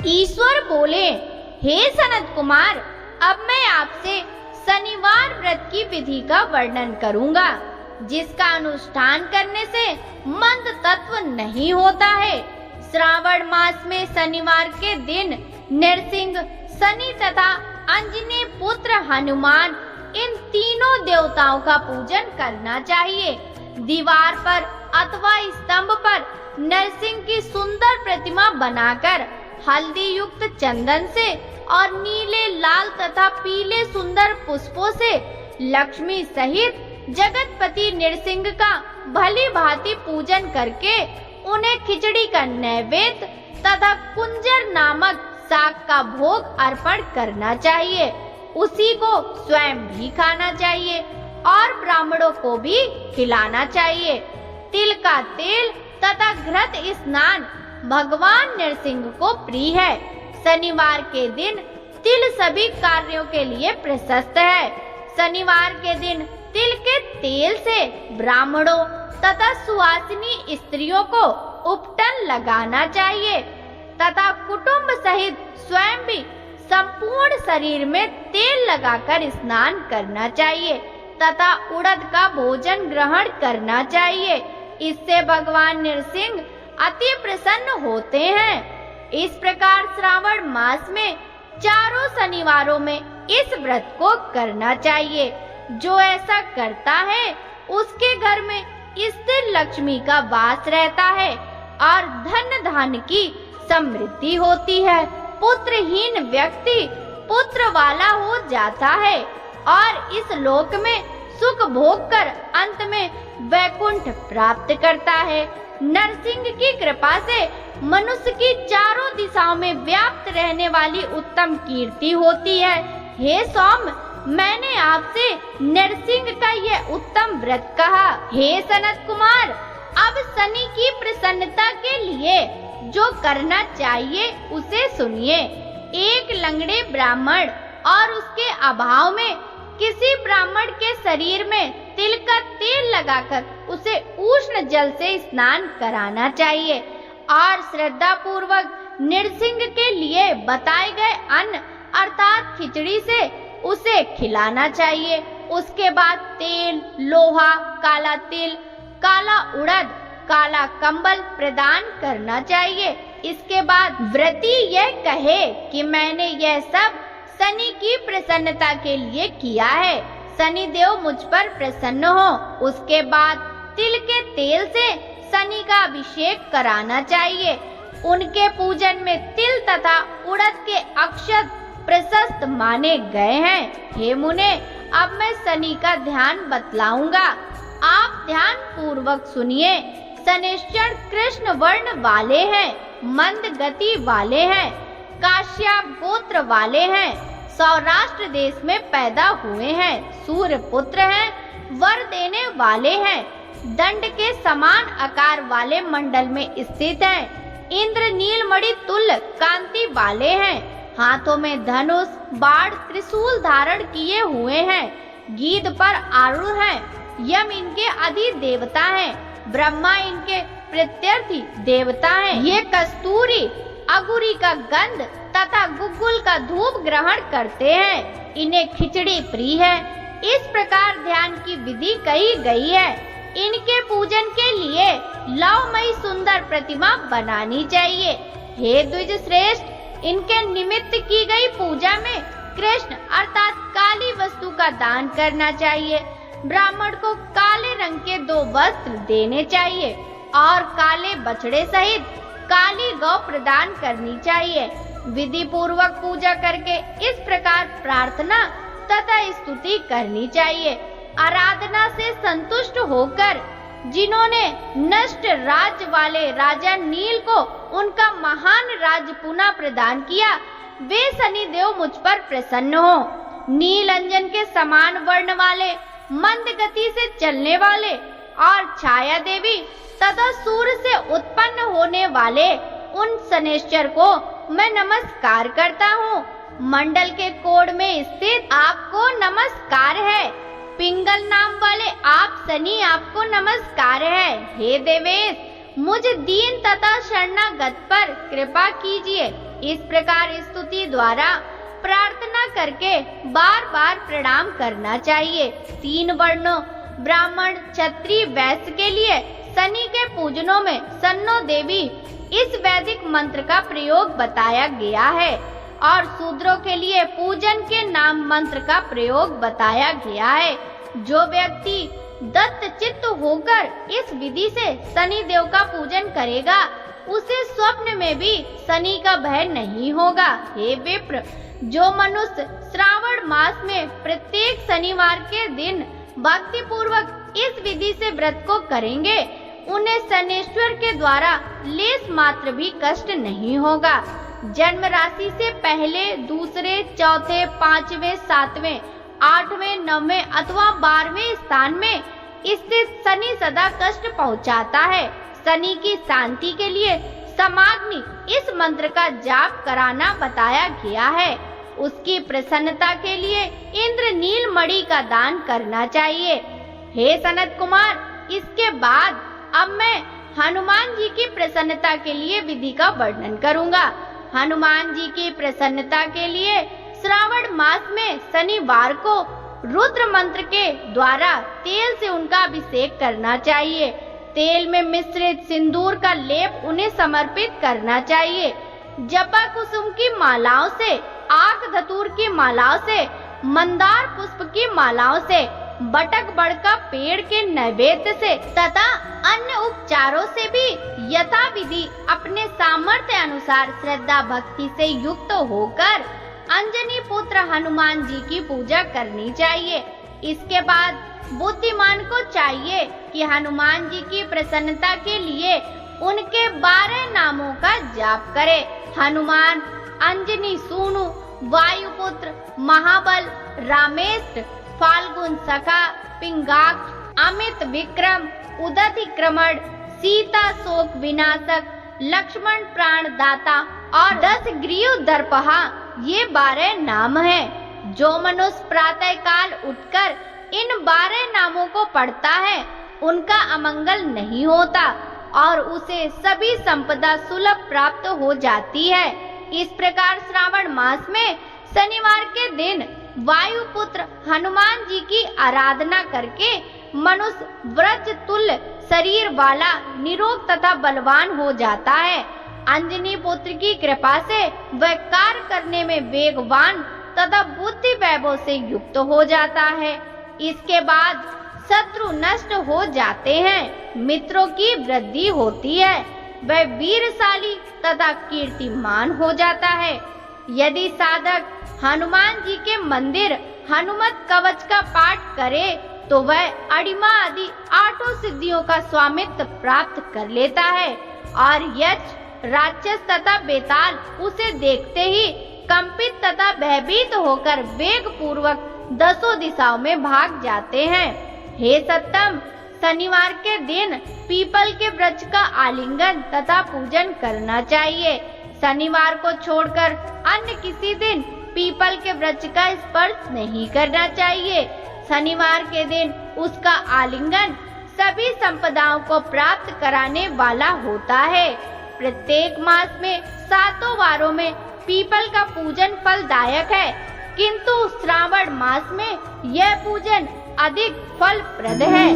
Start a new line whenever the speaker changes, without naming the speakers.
ईश्वर बोले, हे सनत कुमार, अब मैं आपसे शनिवार व्रत की विधि का वर्णन करूंगा, जिसका अनुष्ठान करने से मंद तत्व नहीं होता है। श्रावण मास में शनिवार के दिन नरसिंह, शनि तथा अंजनी पुत्र हनुमान, इन तीनों देवताओं का पूजन करना चाहिए। दीवार पर अथवा स्तंभ पर नरसिंह की सुंदर प्रतिमा बनाकर हल्दी युक्त चंदन से और नीले, लाल तथा पीले सुंदर पुष्पों से लक्ष्मी सहित जगतपति नरसिंह का भली भांति पूजन करके उन्हें खिचड़ी का नैवेद्य तथा कुंजर नामक साग का भोग अर्पण करना चाहिए। उसी को स्वयं भी खाना चाहिए और ब्राह्मणों को भी खिलाना चाहिए। तिल का तेल तथा घृत स्नान भगवान नरसिंह को प्रिय है। शनिवार के दिन तिल सभी कार्यों के लिए प्रशस्त है। शनिवार के दिन तिल के तेल से ब्राह्मणों तथा सुहासिनी स्त्रियों को उपटन लगाना चाहिए तथा कुटुंब सहित स्वयं भी संपूर्ण शरीर में तेल लगाकर स्नान करना चाहिए तथा उड़द का भोजन ग्रहण करना चाहिए। इससे भगवान नरसिंह अति प्रसन्न होते हैं। इस प्रकार श्रावण मास में चारों शनिवारों में इस व्रत को करना चाहिए। जो ऐसा करता है उसके घर में स्थिर लक्ष्मी का वास रहता है और धन धान्य की समृद्धि होती है। पुत्रहीन व्यक्ति पुत्र वाला हो जाता है और इस लोक में सुख भोग कर अंत में वैकुंठ प्राप्त करता है। नरसिंह की कृपा से मनुष्य की चारों दिशाओं में व्याप्त रहने वाली उत्तम कीर्ति होती है। हे सौम्य, मैंने आपसे नरसिंह का यह उत्तम व्रत कहा। हे सनत कुमार, अब शनि की प्रसन्नता के लिए जो करना चाहिए उसे सुनिए। एक लंगड़े ब्राह्मण और उसके अभाव में किसी ब्राह्मण के शरीर में तिल का तेल लगाकर उसे उष्ण जल से स्नान कराना चाहिए और श्रद्धा पूर्वक नरसिंह के लिए बताए गए अन्न अर्थात खिचड़ी से उसे खिलाना चाहिए। उसके बाद तेल, लोहा, काला तिल, काला उड़द, काला कंबल प्रदान करना चाहिए। इसके बाद व्रती यह कहे कि मैंने यह सब शनि की प्रसन्नता के लिए किया है, शनि देव मुझ पर प्रसन्न हो। उसके बाद तिल के तेल से शनि का अभिषेक कराना चाहिए। उनके पूजन में तिल तथा उड़द के अक्षत प्रशस्त माने गए हैं। हे मुने, अब मैं शनि का ध्यान बतलाऊंगा, आप ध्यान पूर्वक सुनिए। शनिश्चर कृष्ण वर्ण वाले हैं, मंद गति वाले हैं, काश्यप गोत्र वाले हैं, सौराष्ट्र देश में पैदा हुए हैं, सूर्य पुत्र हैं, वर देने वाले हैं, दंड के समान आकार वाले मंडल में स्थित हैं, इंद्र नीलमणि तुल्य कांति वाले हैं, हाथों में धनुष, बाण, त्रिशूल धारण किए हुए हैं, गीध पर आरूढ़ हैं, यम इनके अधि देवता हैं, ब्रह्मा इनके प्रत्यर्थी देवता हैं। ये कस्तूरी, अगुरी का गंध तथा गुग्गुल का धूप ग्रहण करते हैं। इन्हें खिचड़ी प्रिय है। इस प्रकार ध्यान की विधि कही गई है। इनके पूजन के लिए लवमयी सुंदर प्रतिमा बनानी चाहिए। हे द्विज श्रेष्ठ, इनके निमित्त की गई पूजा में कृष्ण अर्थात काली वस्तु का दान करना चाहिए। ब्राह्मण को काले रंग के 2 वस्त्र देने चाहिए और काले बछड़े सहित काली गौ प्रदान करनी चाहिए। विधि पूर्वक पूजा करके इस प्रकार प्रार्थना तथा स्तुति करनी चाहिए। आराधना से संतुष्ट होकर जिन्होंने नष्ट राज्य वाले राजा नील को उनका महान राज्य पुनः प्रदान किया, वे शनि देव मुझ पर प्रसन्न हो। नील अंजन के समान वर्ण वाले, मंद गति से चलने वाले और छाया देवी तथा सूर्य से उत्पन्न होने वाले उन शनिश्चर को मैं नमस्कार करता हूँ। मंडल के कोण में स्थित आपको नमस्कार है। पिंगल नाम वाले आप शनि, आपको नमस्कार है। हे देवेश, मुझ दीन तथा शरणागत पर कृपा कीजिए। इस प्रकार स्तुति द्वारा प्रार्थना करके बार बार प्रणाम करना चाहिए। 3 वर्णों ब्राह्मण, क्षत्रिय, वैश्य के लिए शनि के पूजनों में सन्नो देवी इस वैदिक मंत्र का प्रयोग बताया गया है और शूद्रों के लिए पूजन के नाम मंत्र का प्रयोग बताया गया है। जो व्यक्ति दत्त चित्त होकर इस विधि से शनि देव का पूजन करेगा उसे स्वप्न में भी शनि का भय नहीं होगा। हे विप्र, जो मनुष्य श्रावण मास में प्रत्येक शनिवार के दिन भक्ति पूर्वक इस विधि से व्रत को करेंगे उन्हें शनेश्वर के द्वारा लेस मात्र भी कष्ट नहीं होगा। जन्म राशि से पहले, दूसरे, चौथे, 5वें, 7वें, 8वें, 9वें अथवा 12वें स्थान में स्थित शनि सदा कष्ट पहुंचाता है। शनि की शांति के लिए समाग्नि इस मंत्र का जाप कराना बताया गया है। उसकी प्रसन्नता के लिए इंद्र नील मणि का दान करना चाहिए। हे सनत कुमार, इसके बाद अब मैं हनुमान जी की प्रसन्नता के लिए विधि का वर्णन करूंगा। हनुमान जी की प्रसन्नता के लिए श्रावण मास में शनिवार को रुद्र मंत्र के द्वारा तेल से उनका अभिषेक करना चाहिए। तेल में मिश्रित सिंदूर का लेप उन्हें समर्पित करना चाहिए। जपा कुसुम की मालाओं से, आक धतूर की मालाओं से, मंदार पुष्प की मालाओं से, बटक बड़ का पेड़ के नैवेद्य से तथा अन्य उपचारों से भी यथाविधि अपने सामर्थ्य अनुसार श्रद्धा भक्ति से युक्त होकर अंजनी पुत्र हनुमान जी की पूजा करनी चाहिए। इसके बाद बुद्धिमान को चाहिए कि हनुमान जी की प्रसन्नता के लिए उनके 12 नामों का जाप करे। हनुमान, अंजनी सूनु, वायुपुत्र, महाबल, रामेष्ट, फाल्गुन सखा, पिंगाक्ष, अमित विक्रम, उदतिक्रमण, सीता शोक विनाशक, लक्ष्मण प्राण दाता और 10 ग्रीव दर्पहा, ये 12 नाम हैं। जो मनुष्य प्रातः काल उठकर इन 12 नामों को पढ़ता है उनका अमंगल नहीं होता और उसे सभी संपदा सुलभ प्राप्त हो जाती है। इस प्रकार श्रावण मास में शनिवार के दिन वायुपुत्र हनुमान जी की आराधना करके मनुष्य व्रज तुल्य शरीर वाला, निरोग तथा बलवान हो जाता है। अंजनी पुत्र की कृपा से वह कार्य करने में वेगवान तथा बुद्धि वैभव से युक्त हो जाता है। इसके बाद शत्रु नष्ट हो जाते हैं, मित्रों की वृद्धि होती है, वह वीरशाली तथा कीर्तिमान हो जाता है। यदि साधक हनुमान जी के मंदिर हनुमत कवच का पाठ करे तो वह अड़िमा आदि 8 सिद्धियों का स्वामित्व प्राप्त कर लेता है और यक्ष, राक्षस तथा बेताल उसे देखते ही कंपित तथा भयभीत होकर वेग पूर्वक 10 दिशाओं में भाग जाते हैं। हे सत्तम, शनिवार के दिन पीपल के वृक्ष का आलिंगन तथा पूजन करना चाहिए। शनिवार को छोड़कर अन्य किसी दिन पीपल के वृक्ष का स्पर्श नहीं करना चाहिए। शनिवार के दिन उसका आलिंगन सभी संपदाओं को प्राप्त कराने वाला होता है। प्रत्येक मास में 7 वारों में पीपल का पूजन फलदायक है, किंतु श्रावण मास में यह पूजन अधिक फलप्रद है।